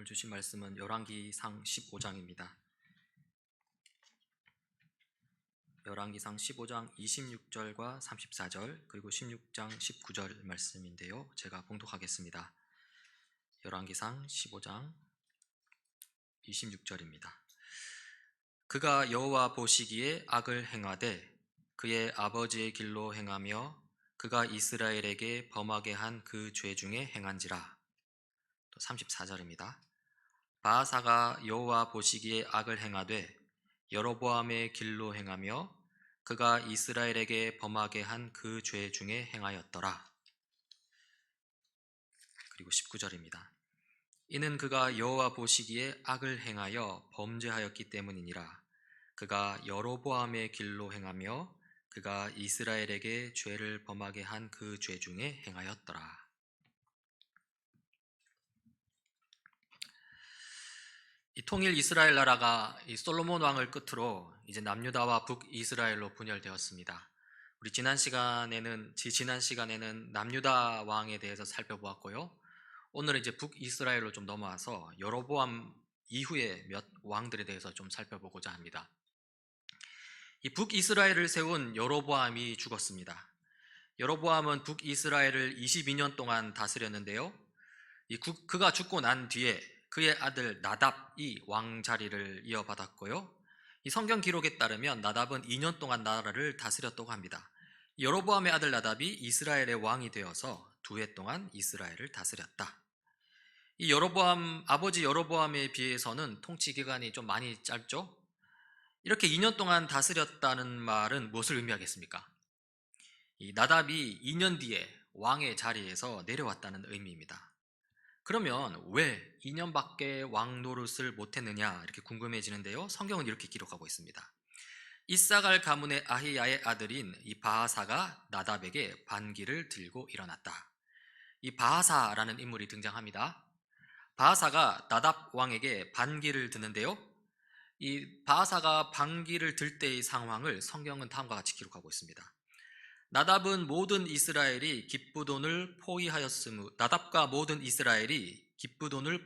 오늘 주신 말씀은 열왕기상 15장입니다. 열왕기상 15장 26절과 34절 그리고 16장 19절 말씀인데요. 제가 봉독하겠습니다. 열왕기상 15장 26절입니다. 그가 여호와 보시기에 악을 행하되 그의 아버지의 길로 행하며 그가 이스라엘에게 범하게 한 그 죄 중에 행한지라. 또 34절입니다. 바하사가 여호와 보시기에 악을 행하되 여로보암의 길로 행하며 그가 이스라엘에게 범하게 한 그 죄 중에 행하였더라. 그리고 19절입니다. 이는 그가 여호와 보시기에 악을 행하여 범죄하였기 때문이니라. 그가 여로보암의 길로 행하며 그가 이스라엘에게 죄를 범하게 한 그 죄 중에 행하였더라. 이 통일 이스라엘 나라가 이 솔로몬 왕을 끝으로 이제 남유다와 북이스라엘로 분열되었습니다. 우리 지난 시간에는 남유다 왕에 대해서 살펴보았고요. 오늘은 이제 북이스라엘로 좀 넘어와서 여로보암 이후의 몇 왕들에 대해서 좀 살펴보고자 합니다. 이 북이스라엘을 세운 여로보암이 죽었습니다. 여로보암은 북이스라엘을 22년 동안 다스렸는데요. 그가 죽고 난 뒤에 그의 아들 나답이 왕 자리를 이어받았고요. 이 성경 기록에 따르면 나답은 2년 동안 나라를 다스렸다고 합니다. 여로보암의 아들 나답이 이스라엘의 왕이 되어서 2해 동안 이스라엘을 다스렸다. 이 아버지 여로보암에 비해서는 통치 기간이 좀 많이 짧죠? 이렇게 2년 동안 다스렸다는 말은 무엇을 의미하겠습니까? 이 나답이 2년 뒤에 왕의 자리에서 내려왔다는 의미입니다. 그러면 왜 2년밖에 왕 노릇을 못했느냐 이렇게 궁금해지는데요. 성경은 이렇게 기록하고 있습니다. 이사갈 가문의 아히야의 아들인 이 바하사가 나답에게 반기를 들고 일어났다. 이 바하사라는 인물이 등장합니다. 바하사가 나답 왕에게 반기를 드는데요. 이 바하사가 반기를 들 때의 상황을 성경은 다음과 같이 기록하고 있습니다. 나답과 모든 이스라엘이 기쁘돈을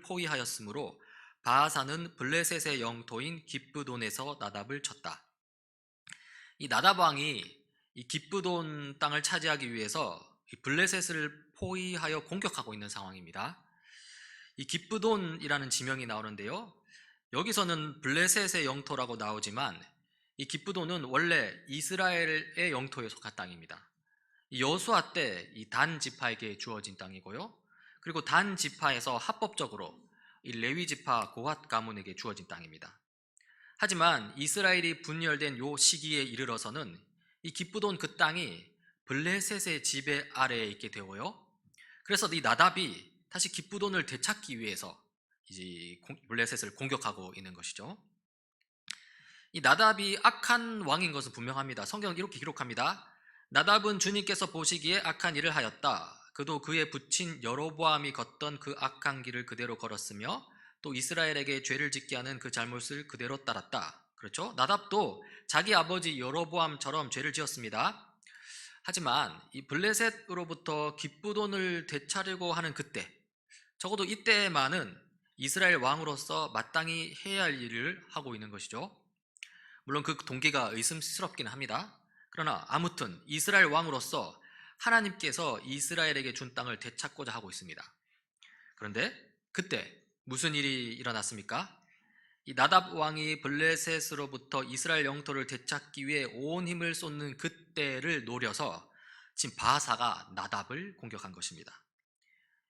포위하였으므로 바하사는 블레셋의 영토인 기쁘돈에서 나답을 쳤다. 이 나답 왕이 이 기쁘돈 땅을 차지하기 위해서 이 블레셋을 포위하여 공격하고 있는 상황입니다. 이 기쁘돈이라는 지명이 나오는데요. 여기서는 블레셋의 영토라고 나오지만 이 기쁘돈은 원래 이스라엘의 영토에 속한 땅입니다. 여호수아 때 이 단 지파에게 주어진 땅이고요. 그리고 단 지파에서 합법적으로 이 레위 지파 고핫 가문에게 주어진 땅입니다. 하지만 이스라엘이 분열된 요 시기에 이르러서는 이 기쁘돈 그 땅이 블레셋의 지배 아래에 있게 되고요. 그래서 이 나답이 다시 기쁘돈을 되찾기 위해서 이제 블레셋을 공격하고 있는 것이죠. 이 나답이 악한 왕인 것은 분명합니다. 성경은 이렇게 기록합니다. 나답은 주님께서 보시기에 악한 일을 하였다. 그도 그의 부친 여로보암이 걷던 그 악한 길을 그대로 걸었으며 또 이스라엘에게 죄를 짓게 하는 그 잘못을 그대로 따랐다. 그렇죠? 나답도 자기 아버지 여로보암처럼 죄를 지었습니다. 하지만 이 블레셋으로부터 기쁘돈을 되찾으려고 하는 그때, 적어도 이때만은 이스라엘 왕으로서 마땅히 해야 할 일을 하고 있는 것이죠. 물론 그 동기가 의심스럽긴 합니다. 그러나 아무튼 이스라엘 왕으로서 하나님께서 이스라엘에게 준 땅을 되찾고자 하고 있습니다. 그런데 그때 무슨 일이 일어났습니까? 이 나답 왕이 블레셋으로부터 이스라엘 영토를 되찾기 위해 온 힘을 쏟는 그때를 노려서 지금 바하사가 나답을 공격한 것입니다.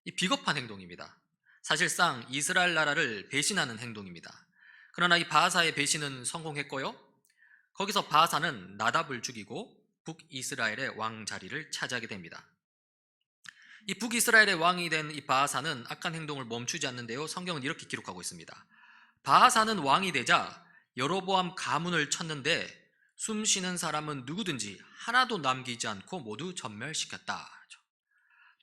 이 비겁한 행동입니다. 사실상 이스라엘 나라를 배신하는 행동입니다. 그러나 이 바하사의 배신은 성공했고요. 거기서 바하사는 나답을 죽이고 북이스라엘의 왕 자리를 차지하게 됩니다. 이 북이스라엘의 왕이 된 이 바하사는 악한 행동을 멈추지 않는데요. 성경은 이렇게 기록하고 있습니다. 바하사는 왕이 되자 여로보암 가문을 쳤는데 숨쉬는 사람은 누구든지 하나도 남기지 않고 모두 전멸시켰다.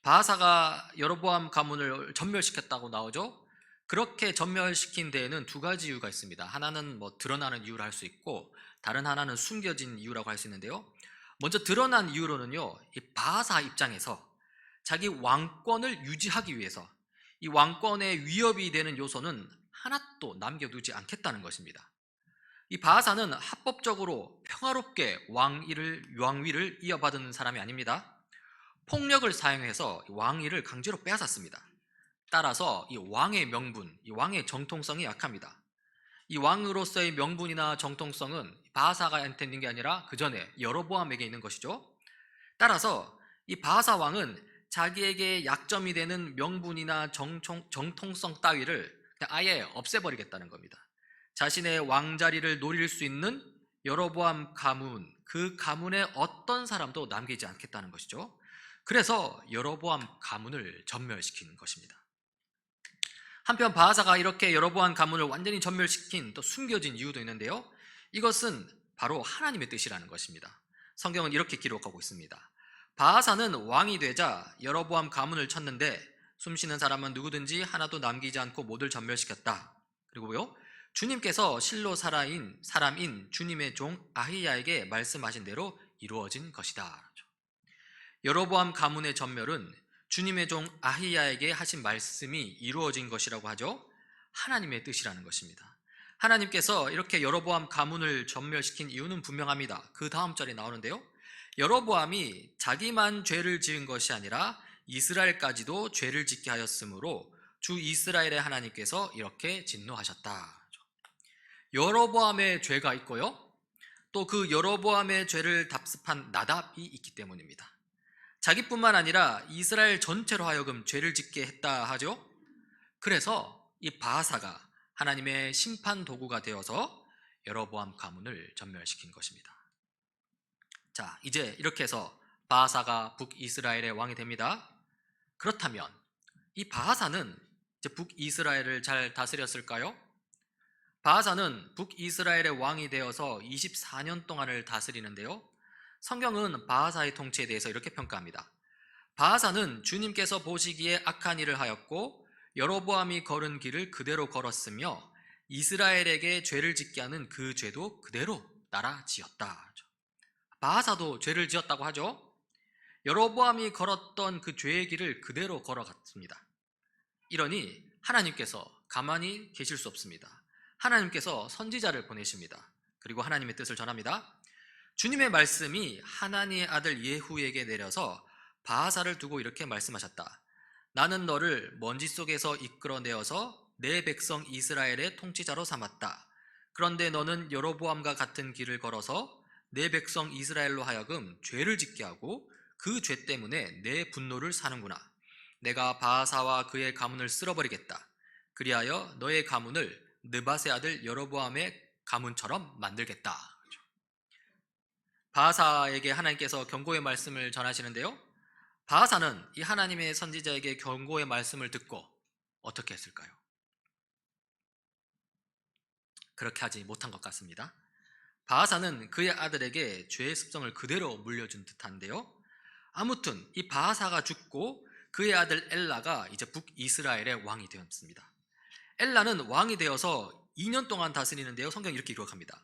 바하사가 여로보암 가문을 전멸시켰다고 나오죠. 그렇게 전멸시킨 데에는 두 가지 이유가 있습니다. 하나는 드러나는 이유를 할 수 있고 다른 하나는 숨겨진 이유라고 할 수 있는데요. 먼저 드러난 이유로는요, 이 바하사 입장에서 자기 왕권을 유지하기 위해서 이 왕권의 위협이 되는 요소는 하나도 남겨두지 않겠다는 것입니다. 이 바하사는 합법적으로 평화롭게 왕위를 이어받은 사람이 아닙니다. 폭력을 사용해서 왕위를 강제로 빼앗았습니다. 따라서 이 왕의 명분, 이 왕의 정통성이 약합니다. 이 왕으로서의 명분이나 정통성은 바하사가한테 있는 게 아니라 그 전에 여로보암에게 있는 것이죠. 따라서 이 바하사 왕은 자기에게 약점이 되는 명분이나 정통성 따위를 그냥 아예 없애버리겠다는 겁니다. 자신의 왕자리를 노릴 수 있는 여로보암 가문, 그 가문의 어떤 사람도 남기지 않겠다는 것이죠. 그래서 여로보암 가문을 전멸시키는 것입니다. 한편 바하사가 이렇게 여로보암 가문을 완전히 전멸시킨 또 숨겨진 이유도 있는데요. 이것은 바로 하나님의 뜻이라는 것입니다. 성경은 이렇게 기록하고 있습니다. 바하사는 왕이 되자 여로보암 가문을 쳤는데 숨쉬는 사람은 누구든지 하나도 남기지 않고 모두를 전멸시켰다. 그리고요, 주님께서 실로 사람인 주님의 종 아히야에게 말씀하신 대로 이루어진 것이다. 여로보암 가문의 전멸은 주님의 종 아히야에게 하신 말씀이 이루어진 것이라고 하죠. 하나님의 뜻이라는 것입니다. 하나님께서 이렇게 여로보암 가문을 전멸시킨 이유는 분명합니다. 그 다음 절에 나오는데요. 여로보암이 자기만 죄를 지은 것이 아니라 이스라엘까지도 죄를 짓게 하였으므로 주 이스라엘의 하나님께서 이렇게 진노하셨다. 여로보암의 죄가 있고요, 또 그 여로보암의 죄를 답습한 나답이 있기 때문입니다. 자기뿐만 아니라 이스라엘 전체로 하여금 죄를 짓게 했다 하죠. 그래서 이 바하사가 하나님의 심판 도구가 되어서 여로보암 가문을 전멸시킨 것입니다. 자, 이제 이렇게 해서 바하사가 북이스라엘의 왕이 됩니다. 그렇다면 이 바하사는 이제 북이스라엘을 잘 다스렸을까요? 바하사는 북이스라엘의 왕이 되어서 24년 동안을 다스리는데요. 성경은 바하사의 통치에 대해서 이렇게 평가합니다. 바하사는 주님께서 보시기에 악한 일을 하였고 여로보암이 걸은 길을 그대로 걸었으며 이스라엘에게 죄를 짓게 하는 그 죄도 그대로 따라 지었다. 바하사도 죄를 지었다고 하죠. 여로보암이 걸었던 그 죄의 길을 그대로 걸어갔습니다. 이러니 하나님께서 가만히 계실 수 없습니다. 하나님께서 선지자를 보내십니다. 그리고 하나님의 뜻을 전합니다. 주님의 말씀이 하나니의 아들 예후에게 내려서 바하사를 두고 이렇게 말씀하셨다. 나는 너를 먼지 속에서 이끌어내어서 내 백성 이스라엘의 통치자로 삼았다. 그런데 너는 여로보암과 같은 길을 걸어서 내 백성 이스라엘로 하여금 죄를 짓게 하고 그 죄 때문에 내 분노를 사는구나. 내가 바하사와 그의 가문을 쓸어버리겠다. 그리하여 너의 가문을 느밧의 아들 여로보암의 가문처럼 만들겠다. 바하사에게 하나님께서 경고의 말씀을 전하시는데요. 바하사는 이 하나님의 선지자에게 경고의 말씀을 듣고 어떻게 했을까요? 그렇게 하지 못한 것 같습니다. 바하사는 그의 아들에게 죄의 습성을 그대로 물려준 듯한데요. 아무튼 이 바하사가 죽고 그의 아들 엘라가 이제 북이스라엘의 왕이 되었습니다. 엘라는 왕이 되어서 2년 동안 다스리는데요. 성경이 이렇게 기록합니다.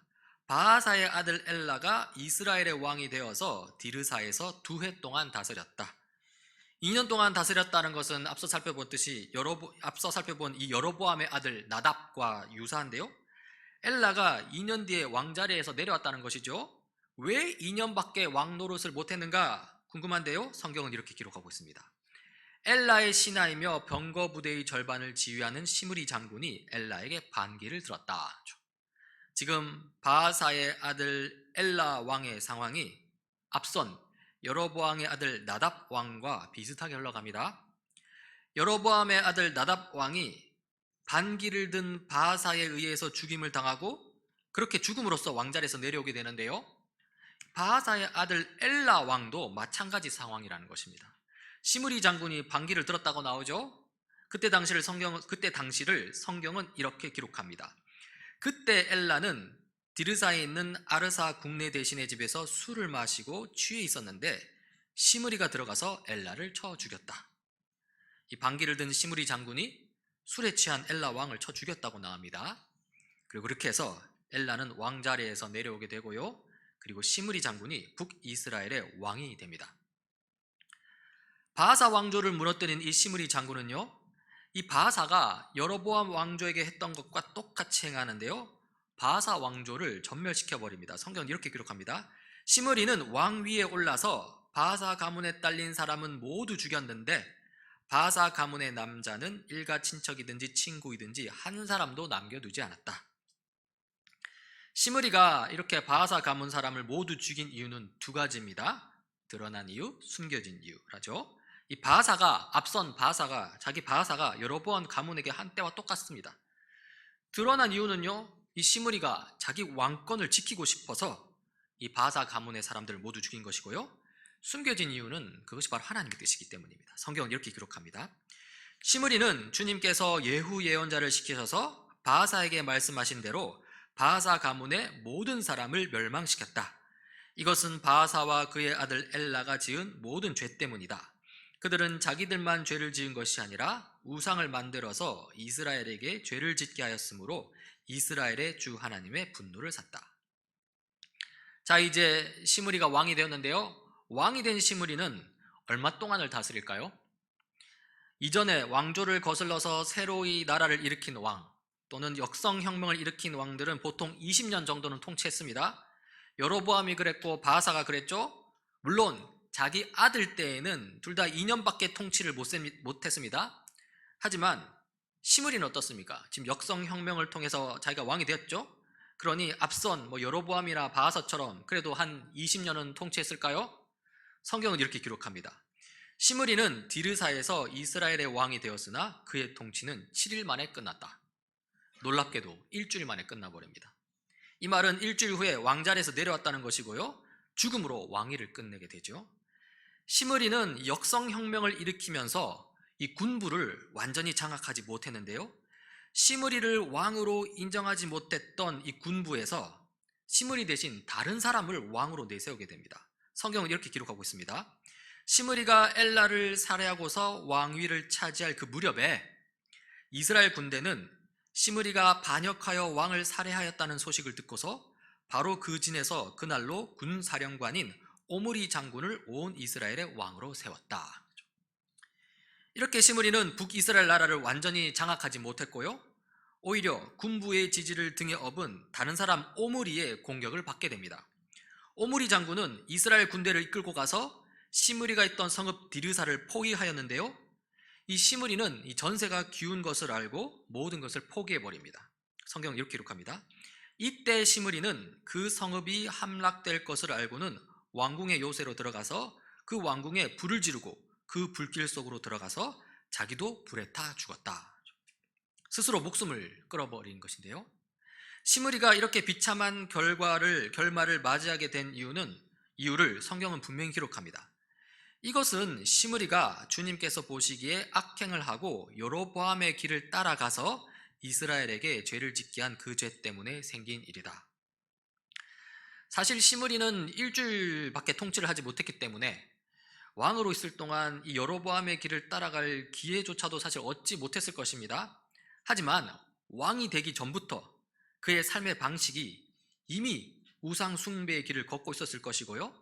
바하사의 아들 엘라가 이스라엘의 왕이 되어서 디르사에서 2해 동안 다스렸다. 2년 동안 다스렸다는 것은 앞서 살펴본 이 여로보암의 아들 나답과 유사한데요. 엘라가 2년 뒤에 왕자리에서 내려왔다는 것이죠. 왜 2년밖에 왕 노릇을 못했는가 궁금한데요. 성경은 이렇게 기록하고 있습니다. 엘라의 신하이며 병거 부대의 절반을 지휘하는 시므리 장군이 엘라에게 반기를 들었다. 지금 바하사의 아들 엘라 왕의 상황이 앞선 여로보암의 아들 나답 왕과 비슷하게 흘러갑니다. 여로보암의 아들 나답 왕이 반기를 든 바하사에 의해서 죽임을 당하고 그렇게 죽음으로써 왕자리에서 내려오게 되는데요. 바하사의 아들 엘라 왕도 마찬가지 상황이라는 것입니다. 시므리 장군이 반기를 들었다고 나오죠. 그때 당시를 성경은 이렇게 기록합니다. 그때 엘라는 디르사에 있는 아르사 국내 대신의 집에서 술을 마시고 취해 있었는데 시므리가 들어가서 엘라를 쳐 죽였다. 이 반기를 든 시므리 장군이 술에 취한 엘라 왕을 쳐 죽였다고 나옵니다. 그리고 그렇게 해서 엘라는 왕자리에서 내려오게 되고요. 그리고 시므리 장군이 북이스라엘의 왕이 됩니다. 바하사 왕조를 무너뜨린 이 시므리 장군은요, 이 바하사가 여로보암 왕조에게 했던 것과 똑같이 행하는데요, 바하사 왕조를 전멸시켜 버립니다. 성경은 이렇게 기록합니다. 시므리는 왕 위에 올라서 바하사 가문에 딸린 사람은 모두 죽였는데 바하사 가문의 남자는 일가 친척이든지 친구이든지 한 사람도 남겨두지 않았다. 시므리가 이렇게 바하사 가문 사람을 모두 죽인 이유는 두 가지입니다. 드러난 이유, 숨겨진 이유라죠. 이 바하사가, 앞선 바하사가, 자기 바하사가 여로보암 가문에게 한 때와 똑같습니다. 드러난 이유는요, 이 시므리가 자기 왕권을 지키고 싶어서 이 바하사 가문의 사람들을 모두 죽인 것이고요, 숨겨진 이유는 그것이 바로 하나님의 뜻이기 때문입니다. 성경은 이렇게 기록합니다. 시므리는 주님께서 예후 예언자를 시키셔서 바하사에게 말씀하신 대로 바하사 가문의 모든 사람을 멸망시켰다. 이것은 바하사와 그의 아들 엘라가 지은 모든 죄 때문이다. 그들은 자기들만 죄를 지은 것이 아니라 우상을 만들어서 이스라엘에게 죄를 짓게 하였으므로 이스라엘의 주 하나님의 분노를 샀다. 자, 이제 시므리가 왕이 되었는데요, 왕이 된 시므리는 얼마 동안을 다스릴까요? 이전에 왕조를 거슬러서 새로이 나라를 일으킨 왕 또는 역성혁명을 일으킨 왕들은 보통 20년 정도는 통치했습니다. 여로보암이 그랬고 바하사가 그랬죠. 물론 자기 아들 때에는 둘 다 2년밖에 통치를 못했습니다. 하지만 시므리는 어떻습니까? 지금 역성혁명을 통해서 자기가 왕이 되었죠. 그러니 앞선 여로보암이나 바하사처럼 그래도 한 20년은 통치했을까요? 성경은 이렇게 기록합니다. 시므리는 디르사에서 이스라엘의 왕이 되었으나 그의 통치는 7일 만에 끝났다. 놀랍게도 일주일 만에 끝나버립니다. 이 말은 일주일 후에 왕자리에서 내려왔다는 것이고요, 죽음으로 왕위를 끝내게 되죠. 시므리는 역성혁명을 일으키면서 이 군부를 완전히 장악하지 못했는데요, 시므리를 왕으로 인정하지 못했던 이 군부에서 시므리 대신 다른 사람을 왕으로 내세우게 됩니다. 성경은 이렇게 기록하고 있습니다. 시므리가 엘라를 살해하고서 왕위를 차지할 그 무렵에 이스라엘 군대는 시므리가 반역하여 왕을 살해하였다는 소식을 듣고서 바로 그 진에서 그날로 군사령관인 오므리 장군을 온 이스라엘의 왕으로 세웠다. 이렇게 시므리는 북이스라엘 나라를 완전히 장악하지 못했고요, 오히려 군부의 지지를 등에 업은 다른 사람 오므리의 공격을 받게 됩니다. 오므리 장군은 이스라엘 군대를 이끌고 가서 시므리가 있던 성읍 디르사를 포위하였는데요, 이 시므리는 이 전세가 기운 것을 알고 모든 것을 포기해버립니다. 성경은 이렇게 기록합니다. 이때 시므리는 그 성읍이 함락될 것을 알고는 왕궁의 요새로 들어가서 그 왕궁에 불을 지르고 그 불길 속으로 들어가서 자기도 불에 타 죽었다. 스스로 목숨을 끊어버린 것인데요, 시므리가 이렇게 비참한 결말을 맞이하게 된 이유를 성경은 분명히 기록합니다. 이것은 시므리가 주님께서 보시기에 악행을 하고 여로보암의 길을 따라가서 이스라엘에게 죄를 짓게 한 그 죄 때문에 생긴 일이다. 사실 시므리는 일주일밖에 통치를 하지 못했기 때문에 왕으로 있을 동안 이 여로보암의 길을 따라갈 기회조차도 사실 얻지 못했을 것입니다. 하지만 왕이 되기 전부터 그의 삶의 방식이 이미 우상 숭배의 길을 걷고 있었을 것이고요,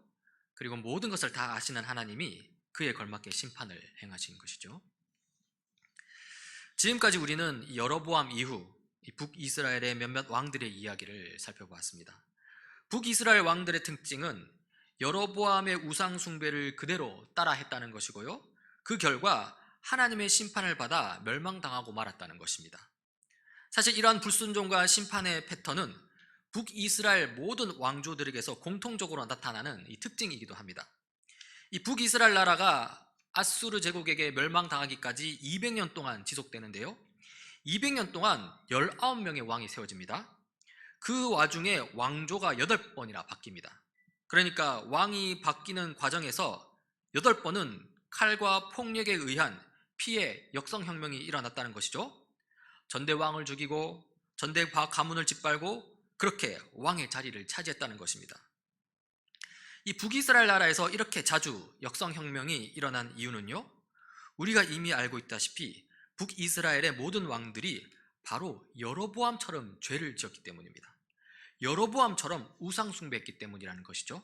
그리고 모든 것을 다 아시는 하나님이 그에 걸맞게 심판을 행하신 것이죠. 지금까지 우리는 여로보암 이후 북이스라엘의 몇몇 왕들의 이야기를 살펴보았습니다. 북이스라엘 왕들의 특징은 여로보암의 우상 숭배를 그대로 따라했다는 것이고요, 그 결과 하나님의 심판을 받아 멸망당하고 말았다는 것입니다. 사실 이러한 불순종과 심판의 패턴은 북이스라엘 모든 왕조들에게서 공통적으로 나타나는 이 특징이기도 합니다. 이 북이스라엘 나라가 아수르 제국에게 멸망당하기까지 200년 동안 지속되는데요, 200년 동안 19명의 왕이 세워집니다. 그 와중에 왕조가 8번이나 바뀝니다. 그러니까 왕이 바뀌는 과정에서 8번은 칼과 폭력에 의한 피해 역성혁명이 일어났다는 것이죠. 전대왕을 죽이고 전대 가문을 짓밟고 그렇게 왕의 자리를 차지했다는 것입니다. 이 북이스라엘 나라에서 이렇게 자주 역성혁명이 일어난 이유는요, 우리가 이미 알고 있다시피 북이스라엘의 모든 왕들이 바로 여로보암처럼 죄를 지었기 때문입니다. 여로보암처럼 우상숭배했기 때문이라는 것이죠.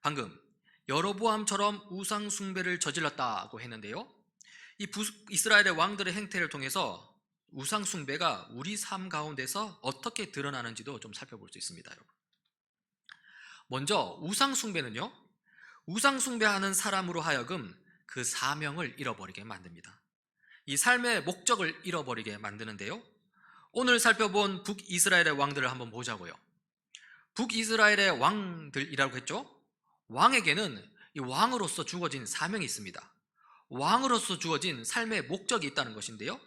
방금 여로보암처럼 우상숭배를 저질렀다고 했는데요, 이 이스라엘의 왕들의 행태를 통해서 우상 숭배가 우리 삶 가운데서 어떻게 드러나는지도 좀 살펴볼 수 있습니다, 여러분. 먼저 우상 숭배는요, 우상 숭배하는 사람으로 하여금 그 사명을 잃어버리게 만듭니다. 이 삶의 목적을 잃어버리게 만드는데요. 오늘 살펴본 북이스라엘의 왕들을 한번 보자고요. 북이스라엘의 왕들이라고 했죠. 왕에게는 이 왕으로서 주어진 사명이 있습니다. 왕으로서 주어진 삶의 목적이 있다는 것인데요.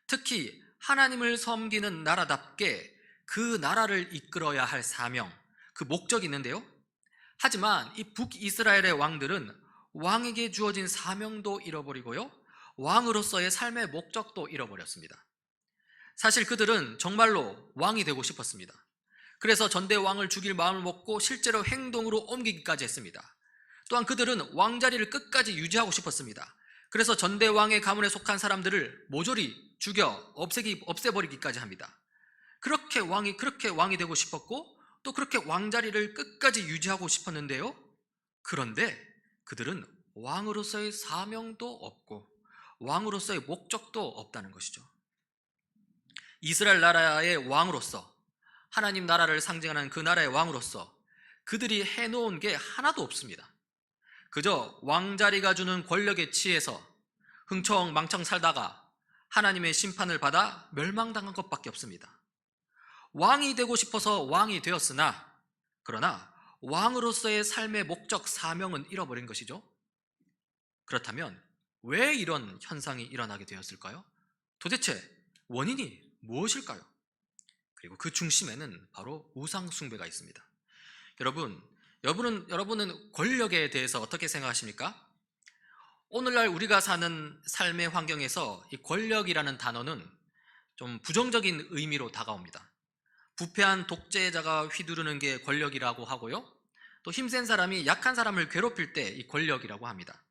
특히 하나님을 섬기는 나라답게 그 나라를 이끌어야 할 사명, 그 목적이 있는데요. 하지만 이 북이스라엘의 왕들은 왕에게 주어진 사명도 잃어버리고요, 왕으로서의 삶의 목적도 잃어버렸습니다. 사실 그들은 정말로 왕이 되고 싶었습니다. 그래서 전대왕을 죽일 마음을 먹고 실제로 행동으로 옮기기까지 했습니다. 또한 그들은 왕자리를 끝까지 유지하고 싶었습니다. 그래서 전대왕의 가문에 속한 사람들을 모조리 죽여 없애버리기까지 합니다. 그렇게 왕이 되고 싶었고, 또 그렇게 왕자리를 끝까지 유지하고 싶었는데요. 그런데 그들은 왕으로서의 사명도 없고 왕으로서의 목적도 없다는 것이죠. 이스라엘 나라의 왕으로서, 하나님 나라를 상징하는 그 나라의 왕으로서 그들이 해놓은 게 하나도 없습니다. 그저 왕자리가 주는 권력에 취해서 흥청망청 살다가 하나님의 심판을 받아 멸망당한 것밖에 없습니다. 왕이 되고 싶어서 왕이 되었으나, 그러나 왕으로서의 삶의 목적, 사명은 잃어버린 것이죠. 그렇다면 왜 이런 현상이 일어나게 되었을까요? 도대체 원인이 무엇일까요? 그리고 그 중심에는 바로 우상 숭배가 있습니다. 여러분은 권력에 대해서 어떻게 생각하십니까? 오늘날 우리가 사는 삶의 환경에서 이 권력이라는 단어는 좀 부정적인 의미로 다가옵니다. 부패한 독재자가 휘두르는 게 권력이라고 하고요, 또 힘센 사람이 약한 사람을 괴롭힐 때 이 권력이라고 합니다.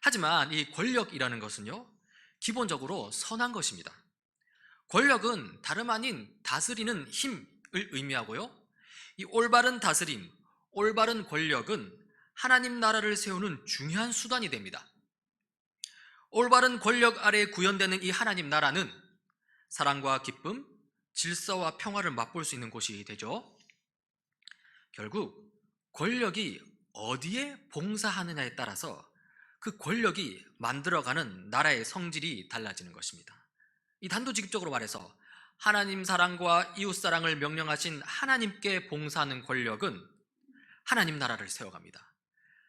하지만 이 권력이라는 것은요, 기본적으로 선한 것입니다. 권력은 다름 아닌 다스리는 힘을 의미하고요, 이 올바른 다스림, 올바른 권력은 하나님 나라를 세우는 중요한 수단이 됩니다. 올바른 권력 아래 구현되는 이 하나님 나라는 사랑과 기쁨, 질서와 평화를 맛볼 수 있는 곳이 되죠. 결국 권력이 어디에 봉사하느냐에 따라서 그 권력이 만들어가는 나라의 성질이 달라지는 것입니다. 이 단도직입적으로 말해서 하나님 사랑과 이웃 사랑을 명령하신 하나님께 봉사하는 권력은 하나님 나라를 세워갑니다.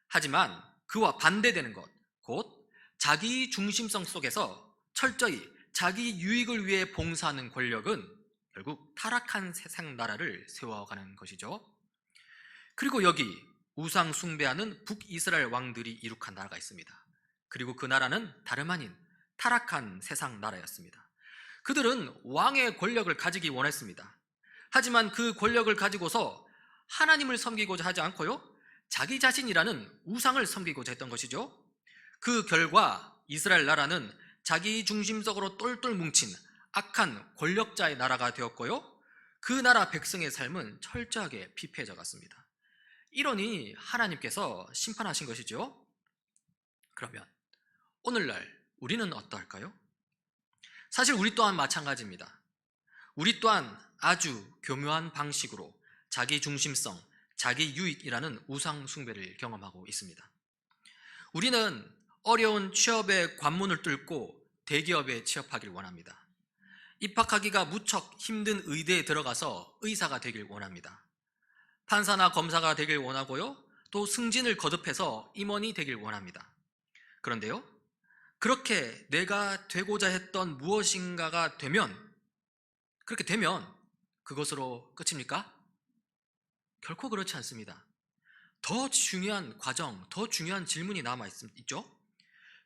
하지만 그와 반대되는 것, 곧 자기 중심성 속에서 철저히 자기 유익을 위해 봉사하는 권력은 결국 타락한 세상 나라를 세워가는 것이죠. 그리고 여기 우상 숭배하는 북이스라엘 왕들이 이룩한 나라가 있습니다. 그리고 그 나라는 다름 아닌 타락한 세상 나라였습니다. 그들은 왕의 권력을 가지기 원했습니다. 하지만 그 권력을 가지고서 하나님을 섬기고자 하지 않고요, 자기 자신이라는 우상을 섬기고자 했던 것이죠. 그 결과 이스라엘 나라는 자기 중심적으로 똘똘 뭉친 악한 권력자의 나라가 되었고요, 그 나라 백성의 삶은 철저하게 피폐해져 갔습니다. 이러니 하나님께서 심판하신 것이죠. 그러면 오늘날 우리는 어떠할까요? 사실 우리 또한 마찬가지입니다. 우리 또한 아주 교묘한 방식으로 자기 중심성, 자기 유익이라는 우상 숭배를 경험하고 있습니다. 우리는 어려운 취업의 관문을 뚫고 대기업에 취업하길 원합니다. 입학하기가 무척 힘든 의대에 들어가서 의사가 되길 원합니다. 판사나 검사가 되길 원하고요, 또 승진을 거듭해서 임원이 되길 원합니다. 그런데요, 그렇게 내가 되고자 했던 무엇인가가 그렇게 되면 그것으로 끝입니까? 결코 그렇지 않습니다. 더 중요한 과정, 더 중요한 질문이 남아있죠.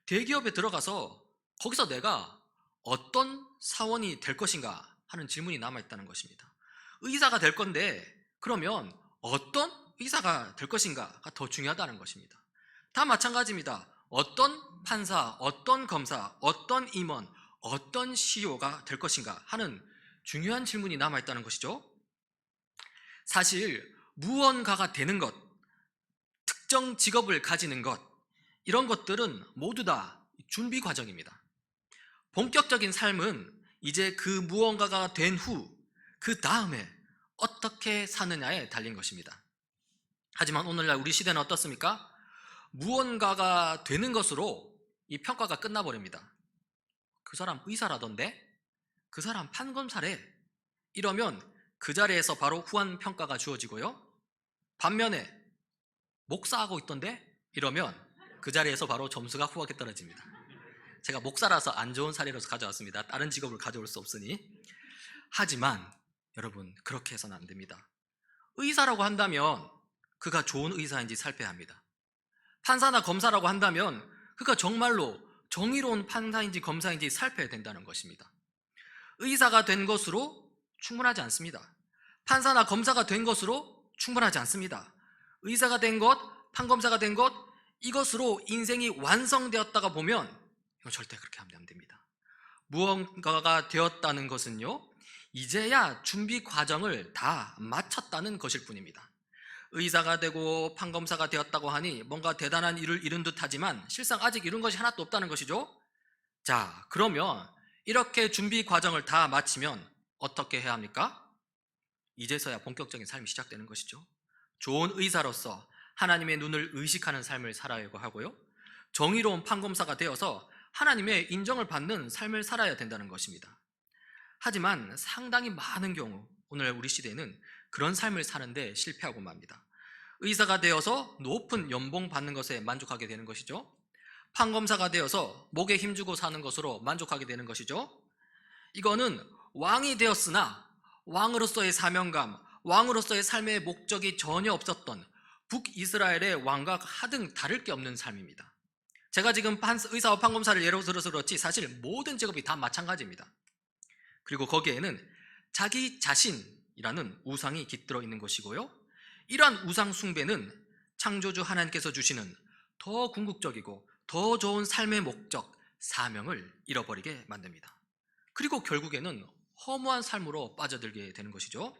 대기업에 들어가서 거기서 내가 어떤 사원이 될 것인가 하는 질문이 남아있다는 것입니다. 의사가 될 건데 그러면 어떤 의사가 될 것인가가 더 중요하다는 것입니다. 다 마찬가지입니다. 어떤 판사, 어떤 검사, 어떤 임원, 어떤 CEO가 될 것인가 하는 중요한 질문이 남아있다는 것이죠. 사실 무언가가 되는 것, 특정 직업을 가지는 것, 이런 것들은 모두 다 준비 과정입니다. 본격적인 삶은 이제 그 무언가가 된 후 그 다음에 어떻게 사느냐에 달린 것입니다. 하지만 오늘날 우리 시대는 어떻습니까? 무언가가 되는 것으로 이 평가가 끝나버립니다. 그 사람 의사라던데? 그 사람 판검사래? 이러면 그 자리에서 바로 후한 평가가 주어지고요. 반면에 목사하고 있던데? 이러면 그 자리에서 바로 점수가 후하게 떨어집니다. 제가 목사라서 안 좋은 사례로서 가져왔습니다. 다른 직업을 가져올 수 없으니. 하지만 여러분, 그렇게 해서는 안 됩니다. 의사라고 한다면 그가 좋은 의사인지 살펴야 합니다. 판사나 검사라고 한다면 그가 정말로 정의로운 판사인지 검사인지 살펴야 된다는 것입니다. 의사가 된 것으로 충분하지 않습니다. 판사나 검사가 된 것으로 충분하지 않습니다. 의사가 된 것, 판검사가 된 것, 이것으로 인생이 완성되었다가 보면 이건 절대 그렇게 하면 안 됩니다. 무언가가 되었다는 것은요, 이제야 준비 과정을 다 마쳤다는 것일 뿐입니다. 의사가 되고 판검사가 되었다고 하니 뭔가 대단한 일을 이룬 듯 하지만 실상 아직 이룬 것이 하나도 없다는 것이죠. 자, 그러면 이렇게 준비 과정을 다 마치면 어떻게 해야 합니까? 이제서야 본격적인 삶이 시작되는 것이죠. 좋은 의사로서 하나님의 눈을 의식하는 삶을 살아야 하고요, 정의로운 판검사가 되어서 하나님의 인정을 받는 삶을 살아야 된다는 것입니다. 하지만 상당히 많은 경우 오늘 우리 시대에는 그런 삶을 사는데 실패하고 맙니다. 의사가 되어서 높은 연봉 받는 것에 만족하게 되는 것이죠. 판검사가 되어서 목에 힘주고 사는 것으로 만족하게 되는 것이죠. 이거는 왕이 되었으나 왕으로서의 사명감, 왕으로서의 삶의 목적이 전혀 없었던 북이스라엘의 왕과 하등 다를 게 없는 삶입니다. 제가 지금 의사와 판검사를 예로 들어서 그렇지 사실 모든 직업이 다 마찬가지입니다. 그리고 거기에는 자기 자신이라는 우상이 깃들어 있는 것이고요, 이러한 우상 숭배는 창조주 하나님께서 주시는 더 궁극적이고 더 좋은 삶의 목적, 사명을 잃어버리게 만듭니다. 그리고 결국에는 허무한 삶으로 빠져들게 되는 것이죠.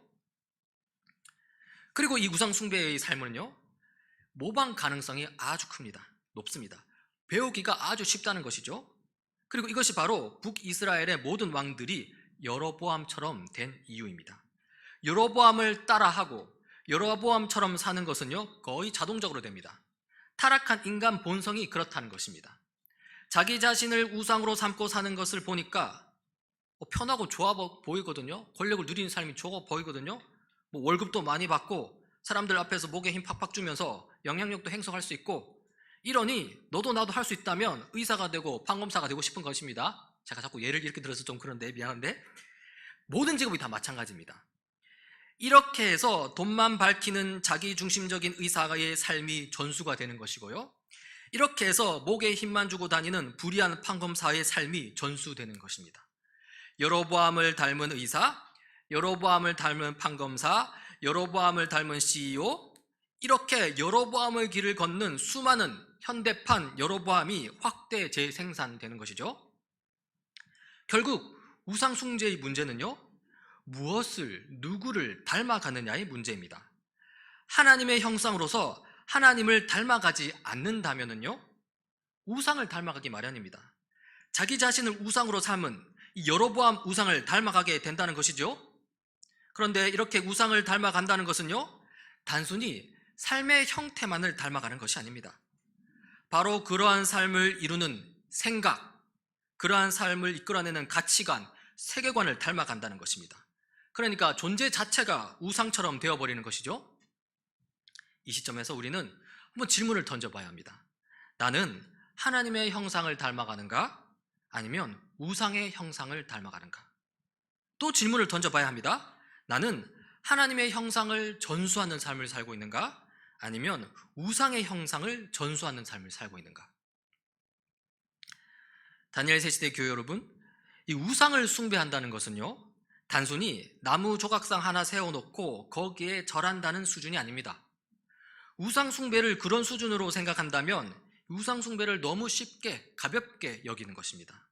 그리고 이 우상 숭배의 삶은요, 모방 가능성이 아주 큽니다. 높습니다. 배우기가 아주 쉽다는 것이죠. 그리고 이것이 바로 북이스라엘의 모든 왕들이 여로보암처럼 된 이유입니다. 여로보암을 따라하고 여로보암처럼 사는 것은요, 거의 자동적으로 됩니다. 타락한 인간 본성이 그렇다는 것입니다. 자기 자신을 우상으로 삼고 사는 것을 보니까 편하고 좋아 보이거든요. 권력을 누리는 삶이 좋아 보이거든요. 월급도 많이 받고 사람들 앞에서 목에 힘 팍팍 주면서 영향력도 행사할 수 있고, 이러니 너도 나도 할 수 있다면 의사가 되고 판검사가 되고 싶은 것입니다. 제가 자꾸 예를 이렇게 들어서 좀 그런데 미안한데, 모든 직업이 다 마찬가지입니다. 이렇게 해서 돈만 밝히는 자기중심적인 의사의 삶이 전수가 되는 것이고요, 이렇게 해서 목에 힘만 주고 다니는 불의한 판검사의 삶이 전수되는 것입니다. 여로보암을 닮은 의사, 여로보암을 닮은 판검사, 여로보암을 닮은 CEO, 이렇게 여로보암의 길을 걷는 수많은 현대판 여로보암이 확대 재생산되는 것이죠. 결국 우상 숭배의 문제는요, 무엇을, 누구를 닮아가느냐의 문제입니다. 하나님의 형상으로서 하나님을 닮아가지 않는다면요, 우상을 닮아가기 마련입니다. 자기 자신을 우상으로 삼은 이 여로보암 우상을 닮아가게 된다는 것이죠. 그런데 이렇게 우상을 닮아간다는 것은요, 단순히 삶의 형태만을 닮아가는 것이 아닙니다. 바로 그러한 삶을 이루는 생각, 그러한 삶을 이끌어내는 가치관, 세계관을 닮아간다는 것입니다. 그러니까 존재 자체가 우상처럼 되어버리는 것이죠. 이 시점에서 우리는 한번 질문을 던져봐야 합니다. 나는 하나님의 형상을 닮아가는가? 아니면 우상의 형상을 닮아가는가? 또 질문을 던져봐야 합니다. 나는 하나님의 형상을 전수하는 삶을 살고 있는가? 아니면 우상의 형상을 전수하는 삶을 살고 있는가? 다니엘 새시대 교회 여러분, 이 우상을 숭배한다는 것은요, 단순히 나무 조각상 하나 세워놓고 거기에 절한다는 수준이 아닙니다. 우상 숭배를 그런 수준으로 생각한다면 우상 숭배를 너무 쉽게 가볍게 여기는 것입니다.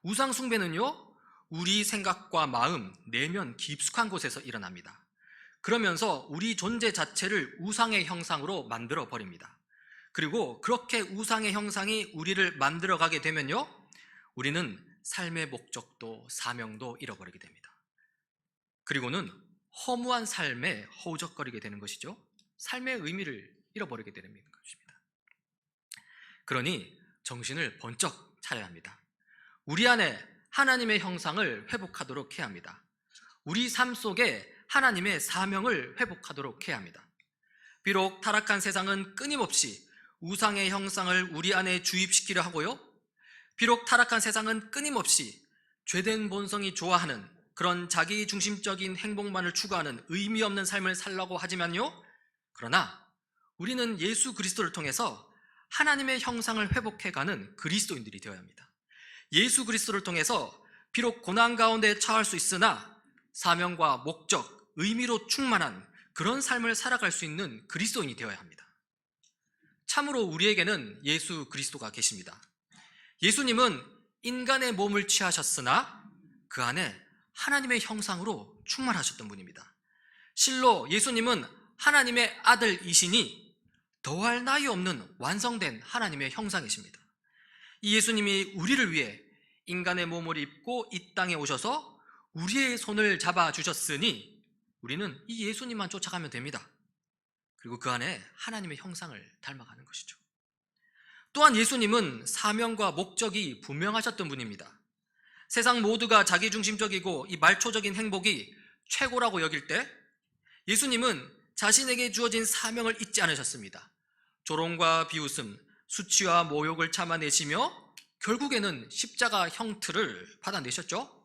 우상 숭배는요, 우리 생각과 마음, 내면 깊숙한 곳에서 일어납니다. 그러면서 우리 존재 자체를 우상의 형상으로 만들어 버립니다. 그리고 그렇게 우상의 형상이 우리를 만들어가게 되면요, 우리는 삶의 목적도 사명도 잃어버리게 됩니다. 그리고는 허무한 삶에 허우적거리게 되는 것이죠. 삶의 의미를 잃어버리게 되는 것입니다. 그러니 정신을 번쩍 차려야 합니다. 우리 안에 하나님의 형상을 회복하도록 해야 합니다. 우리 삶 속에 하나님의 사명을 회복하도록 해야 합니다. 비록 타락한 세상은 끊임없이 우상의 형상을 우리 안에 주입시키려 하고요, 비록 타락한 세상은 끊임없이 죄된 본성이 좋아하는 그런 자기중심적인 행복만을 추구하는 의미 없는 삶을 살라고 하지만요, 그러나 우리는 예수 그리스도를 통해서 하나님의 형상을 회복해가는 그리스도인들이 되어야 합니다. 예수 그리스도를 통해서 비록 고난 가운데 처할 수 있으나 사명과 목적, 의미로 충만한 그런 삶을 살아갈 수 있는 그리스도인이 되어야 합니다. 참으로 우리에게는 예수 그리스도가 계십니다. 예수님은 인간의 몸을 취하셨으나 그 안에 하나님의 형상으로 충만하셨던 분입니다. 실로 예수님은 하나님의 아들이시니 더할 나위 없는 완성된 하나님의 형상이십니다. 이 예수님이 우리를 위해 인간의 몸을 입고 이 땅에 오셔서 우리의 손을 잡아주셨으니 우리는 이 예수님만 쫓아가면 됩니다. 그리고 그 안에 하나님의 형상을 닮아가는 것이죠. 또한 예수님은 사명과 목적이 분명하셨던 분입니다. 세상 모두가 자기중심적이고 이 말초적인 행복이 최고라고 여길 때 예수님은 자신에게 주어진 사명을 잊지 않으셨습니다. 조롱과 비웃음, 수치와 모욕을 참아내시며 결국에는 십자가 형틀을 받아내셨죠.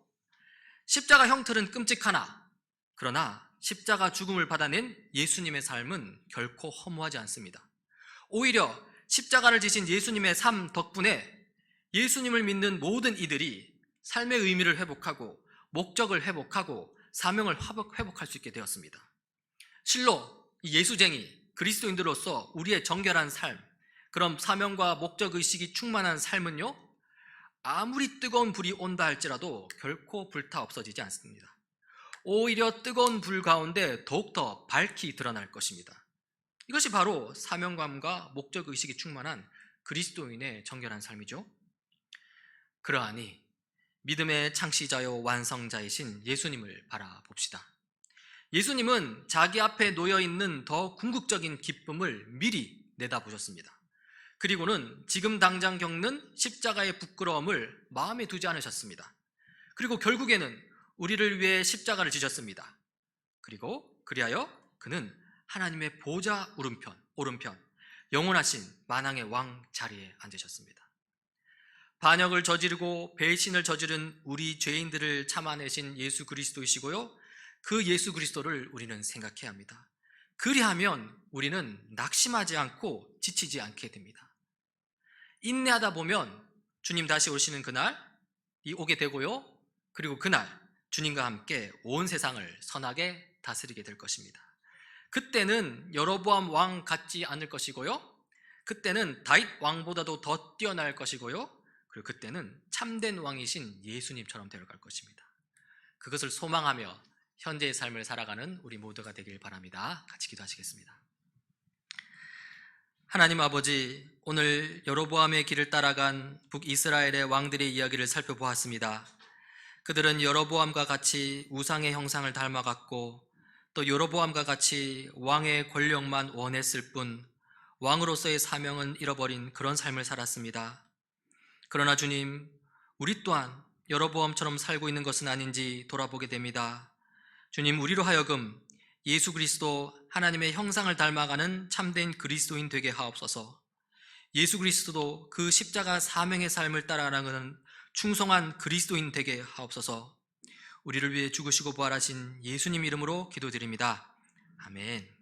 십자가 형틀은 끔찍하나 그러나 십자가 죽음을 받아낸 예수님의 삶은 결코 허무하지 않습니다. 오히려 십자가를 지신 예수님의 삶 덕분에 예수님을 믿는 모든 이들이 삶의 의미를 회복하고 목적을 회복하고 사명을 회복할 수 있게 되었습니다. 실로 이 예수쟁이 그리스도인들로서 우리의 정결한 삶, 그런 사명과 목적의식이 충만한 삶은요, 아무리 뜨거운 불이 온다 할지라도 결코 불타 없어지지 않습니다. 오히려 뜨거운 불 가운데 더욱더 밝히 드러날 것입니다. 이것이 바로 사명감과 목적의식이 충만한 그리스도인의 정결한 삶이죠. 그러하니 믿음의 창시자요 완성자이신 예수님을 바라봅시다. 예수님은 자기 앞에 놓여있는 더 궁극적인 기쁨을 미리 내다보셨습니다. 그리고는 지금 당장 겪는 십자가의 부끄러움을 마음에 두지 않으셨습니다. 그리고 결국에는 우리를 위해 십자가를 지셨습니다. 그리고 그리하여 그는 하나님의 보좌 오른편 영원하신 만왕의 왕 자리에 앉으셨습니다. 반역을 저지르고 배신을 저지른 우리 죄인들을 참아내신 예수 그리스도이시고요, 그 예수 그리스도를 우리는 생각해야 합니다. 그리하면 우리는 낙심하지 않고 지치지 않게 됩니다. 인내하다 보면 주님 다시 오시는 그날 오게 되고요, 그리고 그날 주님과 함께 온 세상을 선하게 다스리게 될 것입니다. 그때는 여로보암 왕 같지 않을 것이고요, 그때는 다윗 왕보다도 더 뛰어날 것이고요, 그리고 그때는 참된 왕이신 예수님처럼 되어갈 것입니다. 그것을 소망하며 현재의 삶을 살아가는 우리 모두가 되길 바랍니다. 같이 기도하시겠습니다. 하나님 아버지, 오늘 여로보암의 길을 따라간 북이스라엘의 왕들의 이야기를 살펴보았습니다. 그들은 여로보암과 같이 우상의 형상을 닮아갔고 또 여로보암과 같이 왕의 권력만 원했을 뿐 왕으로서의 사명은 잃어버린 그런 삶을 살았습니다. 그러나 주님, 우리 또한 여로보암처럼 살고 있는 것은 아닌지 돌아보게 됩니다. 주님, 우리로 하여금 예수 그리스도 하나님의 형상을 닮아가는 참된 그리스도인 되게 하옵소서. 예수 그리스도도 그 십자가 사명의 삶을 따라가는 충성한 그리스도인 되게 하옵소서. 우리를 위해 죽으시고 부활하신 예수님 이름으로 기도드립니다. 아멘.